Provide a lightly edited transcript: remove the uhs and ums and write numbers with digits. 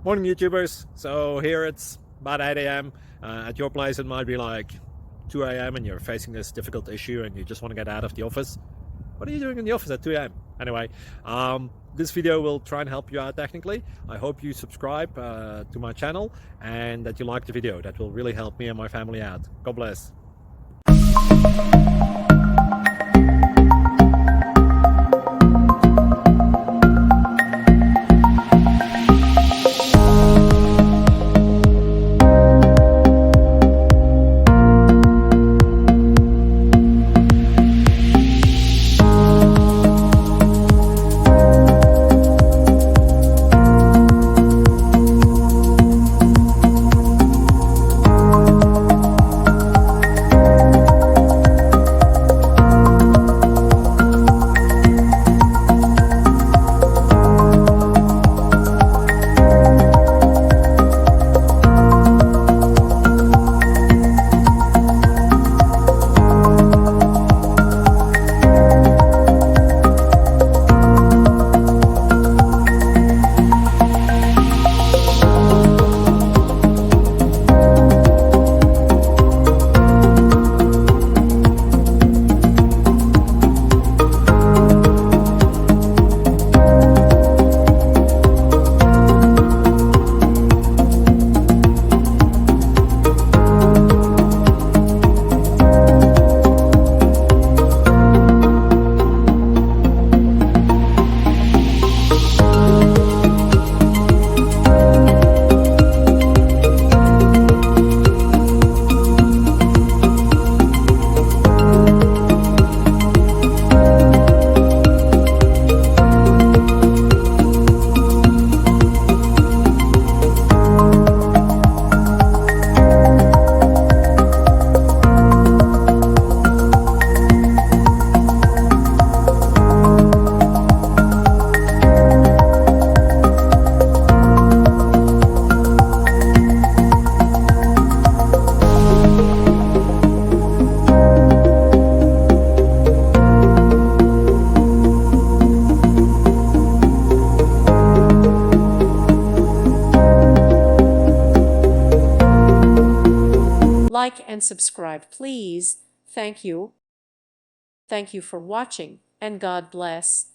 Morning YouTubers. So here it's about 8 a.m. At your place it might be like 2 a.m. and you're facing this difficult issue and you just want to get out of the office. What are you doing in the office at 2 a.m.? Anyway, this video will try and help you out technically. I hope you subscribe to my channel and that you like the video. That will really help me and my family out. God bless. Like and subscribe, please. Thank you. Thank you for watching, and God bless.